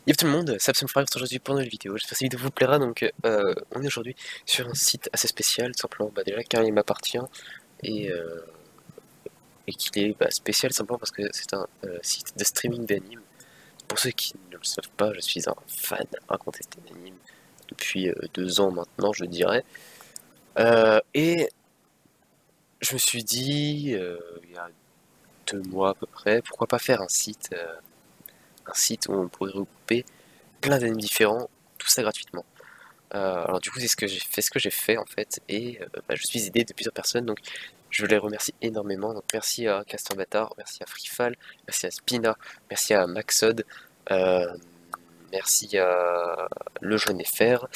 Yo tout le monde, c'est Absolument Frère aujourd'hui pour une nouvelle vidéo. J'espère que cette vidéo vous plaira. Donc on est aujourd'hui sur un site assez spécial, tout simplement déjà car il m'appartient et, qu'il est spécial simplement parce que c'est un site de streaming d'anime. Pour ceux qui ne le savent pas, je suis un fan incontesté d'anime depuis 2 ans maintenant, je dirais. Et je me suis dit, il y a 2 mois à peu près, pourquoi pas faire un site où on pourrait regrouper plein d'animes différents, tout ça gratuitement. Alors du coup c'est ce que j'ai fait en fait, et je suis aidé de plusieurs personnes, donc je les remercie énormément. Donc merci à Castor Bâtard, merci à Freefall, merci à Spina, merci à Maxod, euh, merci à Le Jaune et Fer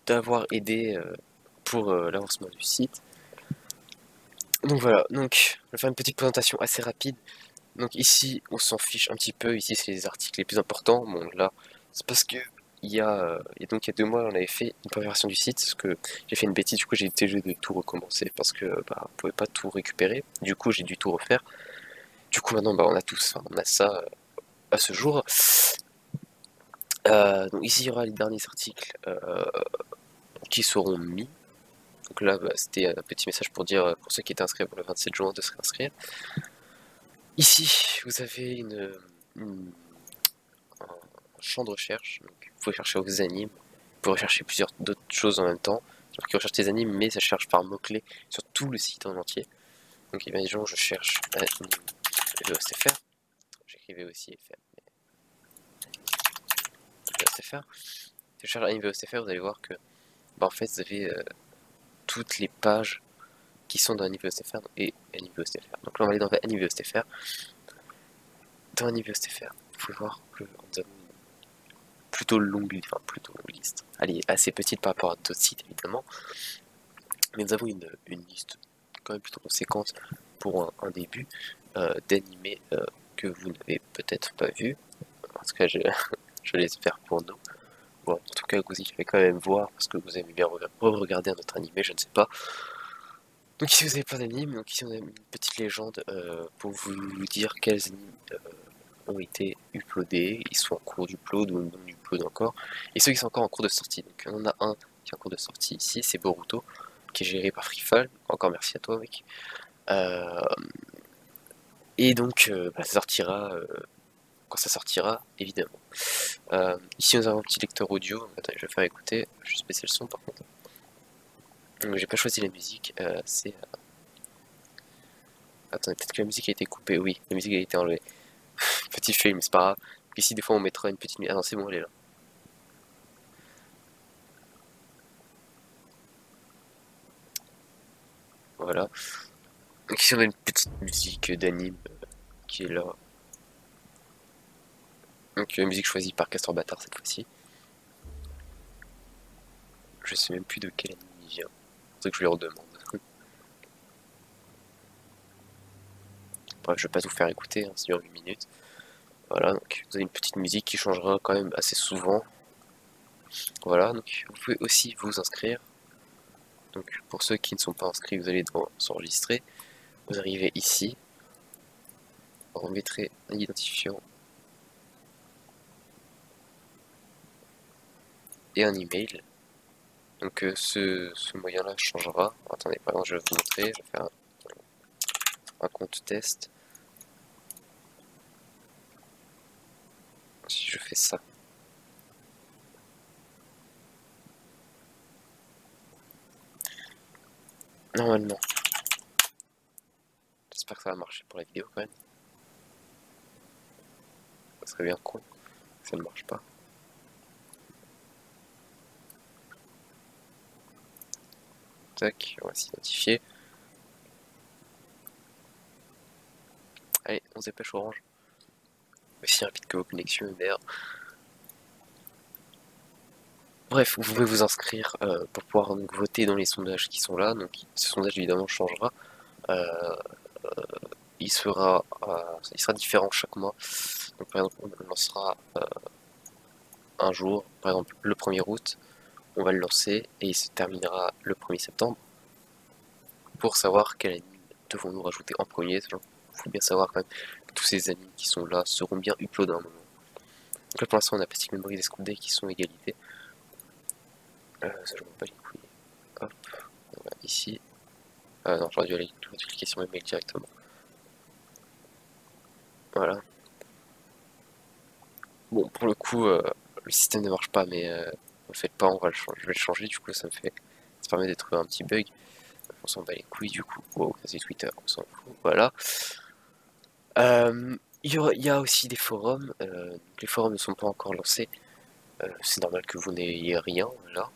d'avoir aidé pour l'avancement du site. Donc voilà, donc je vais faire une petite présentation assez rapide. Donc ici on s'en fiche un petit peu, ici c'est les articles les plus importants. Bon là c'est parce que il y a 2 mois on avait fait une première version du site, parce que j'ai fait une bêtise, du coup j'ai été obligé de tout recommencer parce que on pouvait pas tout récupérer, du coup j'ai dû tout refaire. Du coup maintenant on a tout ça, on a ça à ce jour. Donc ici il y aura les derniers articles qui seront mis. Donc là c'était un petit message pour dire pour ceux qui étaient inscrits pour le 27 juin de se réinscrire. Ici vous avez un champ de recherche, donc vous pouvez chercher vos animes, vous pouvez rechercher plusieurs d'autres choses en même temps. C'est-à-dire que recherche tes animes, mais ça cherche par mots-clés sur tout le site en entier. Donc imaginons je cherche anime VOSTFR, j'écrivais aussi FR, mais VOSTFR. Si je cherche anime VOSTFR, vous allez voir que en fait vous avez toutes les pages qui sont dans anime VOSTFR et anime VOSTFR. Donc là on va aller dans anime VOSTFR. Dans anime VOSTFR, vous pouvez voir que nous avons plutôt longue, enfin plutôt longue liste. Elle est assez petite par rapport à d'autres sites évidemment, mais nous avons une liste quand même plutôt conséquente pour un début d'animés que vous n'avez peut-être pas vu. En tout cas, je l'espère pour nous. Bon, en tout cas, vous y allez quand même voir parce que vous aimez bien regarder un autre animé, je ne sais pas. Donc ici vous avez plein d'animes, donc ici on a une petite légende pour vous dire quels animes ont été uploadés, ils sont en cours d'upload ou non upload encore, et ceux qui sont encore en cours de sortie. Donc on en a un qui est en cours de sortie ici, c'est Boruto, qui est géré par Freefall, encore merci à toi mec. Et donc ça sortira quand ça sortira, évidemment. Ici nous avons un petit lecteur audio, attendez, je vais faire écouter, je vais baisser le son par contre. Donc j'ai pas choisi la musique, c'est... Attendez, peut-être que la musique a été coupée, oui, la musique a été enlevée. Petit film, c'est pas grave. Ici des fois on mettra une petite... Ah non c'est bon, elle est là. Voilà. Donc ici on a une petite musique d'anime qui est là. Donc musique choisie par Castor Bâtard cette fois-ci. Je sais même plus de quel anime il vient. C'est que je lui redemande. Bref, je vais pas tout faire écouter, hein, ça dure 8 minutes. Voilà, donc vous avez une petite musique qui changera quand même assez souvent. Voilà, donc vous pouvez aussi vous inscrire. Donc pour ceux qui ne sont pas inscrits, vous allez dans s'enregistrer. Vous arrivez ici. Vous mettrez un identifiant et un email. Donc ce moyen-là changera. Attendez, par exemple, je vais vous montrer. Je vais faire un compte test. Si je fais ça. Normalement. J'espère que ça va marcher pour la vidéo quand même. Ça serait bien con que ça ne marche pas. Tac, on va s'identifier. Allez, on se dépêche Orange. Aussi rapide que vos connexions UBR. Bref, vous pouvez vous inscrire pour pouvoir donc, voter dans les sondages qui sont là. Donc ce sondage évidemment changera. Il sera différent chaque mois. Donc par exemple, on le lancera un jour, par exemple le 1er août, on va le lancer et il se terminera le 1er septembre pour savoir quel anime devons-nous rajouter en premier. Il faut bien savoir quand même que tous ces amis qui sont là seront bien uploadés à un moment. Donc là pour l'instant on a Plastic Memory et Scoop qui sont égalité. Ça je m'en bats les couilles. Hop, on va ici. Non, j'aurais dû cliquer sur mes mails directement. Voilà. Bon, pour le coup, le système ne marche pas, mais ne le faites pas, je vais le changer, du coup ça permet de trouver un petit bug. On s'en bat les couilles du coup. Wow, c'est Twitter, on s'en fout, voilà. Il y a aussi des forums, les forums ne sont pas encore lancés, c'est normal que vous n'ayez rien là.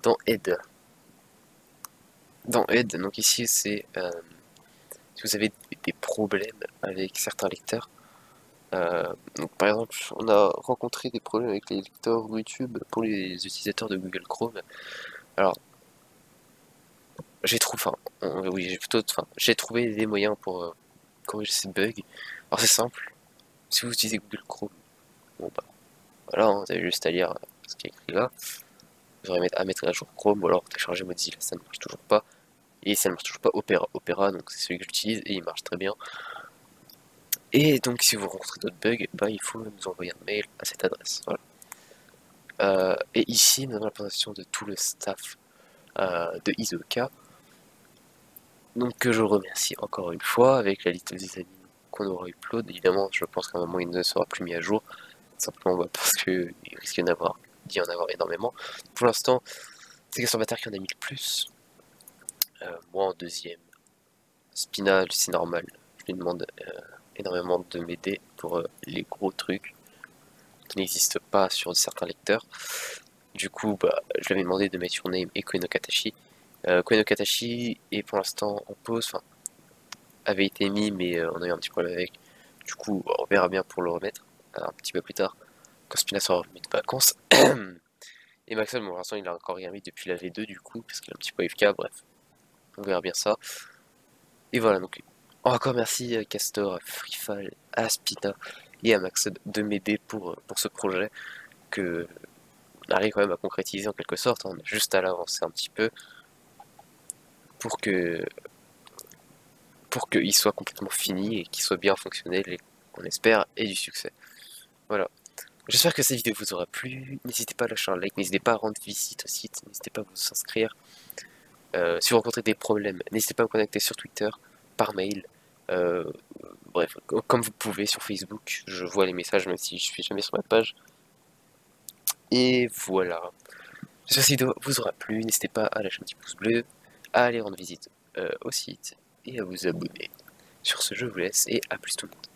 Dans Aide. Dans Aide, donc ici c'est si vous avez des problèmes avec certains lecteurs. Donc par exemple, on a rencontré des problèmes avec les lecteurs YouTube pour les utilisateurs de Google Chrome. Alors, j'ai trouvé des moyens pour corriger ces bugs. Alors c'est simple, si vous utilisez Google Chrome, bon bah voilà, hein, vous avez juste à lire ce qui est écrit là. Vous aurez à mettre à jour Chrome ou alors télécharger Mozilla, ça ne marche toujours pas. Et ça ne marche toujours pas Opera, donc c'est celui que j'utilise et il marche très bien. Et donc si vous rencontrez d'autres bugs, bah, il faut nous envoyer un mail à cette adresse. Voilà. Et ici, nous avons la présentation de tout le staff de Isoka. Donc que je remercie encore une fois avec la liste des amis qu'on aura upload. Évidemment, je pense qu'à un moment il ne sera plus mis à jour, simplement parce qu'il risque d'y en avoir énormément. Pour l'instant, c'est Gaston qui en a mis le plus. Moi en deuxième. Spinal, c'est normal. Je lui demande énormément de m'aider pour les gros trucs qui n'existent pas sur certains lecteurs. Du coup, bah, je lui avais demandé de mettre Your Name et Koe no Katachi. Koe no Katachi est pour l'instant en pause, enfin, avait été mis, mais on a eu un petit problème avec. Du coup, on verra bien pour le remettre un petit peu plus tard, quand Spina sera revenu de vacances. Et Maxwell, bon, pour l'instant, il a encore rien mis depuis la V2, du coup, parce qu'il a un petit peu AFK, bref. On verra bien ça. Et voilà, donc, encore merci Castor, à Freefall, à Spina et à Max de m'aider pour ce projet que on arrive quand même à concrétiser en quelque sorte. On a juste à l'avancer un petit peu pour qu'il soit complètement fini et qu'il soit bien fonctionnel et qu'on espère ait du succès. Voilà. J'espère que cette vidéo vous aura plu. N'hésitez pas à lâcher un like, n'hésitez pas à rendre visite au site, n'hésitez pas à vous inscrire. Si vous rencontrez des problèmes, n'hésitez pas à me contacter sur Twitter, par mail, bref, comme vous pouvez sur Facebook. Je vois les messages même si je suis jamais sur ma page. Et voilà. J'espère que cette vidéo vous aura plu. N'hésitez pas à lâcher un petit pouce bleu, à aller rendre visite au site et à vous abonner. Sur ce, je vous laisse et à plus tout le monde.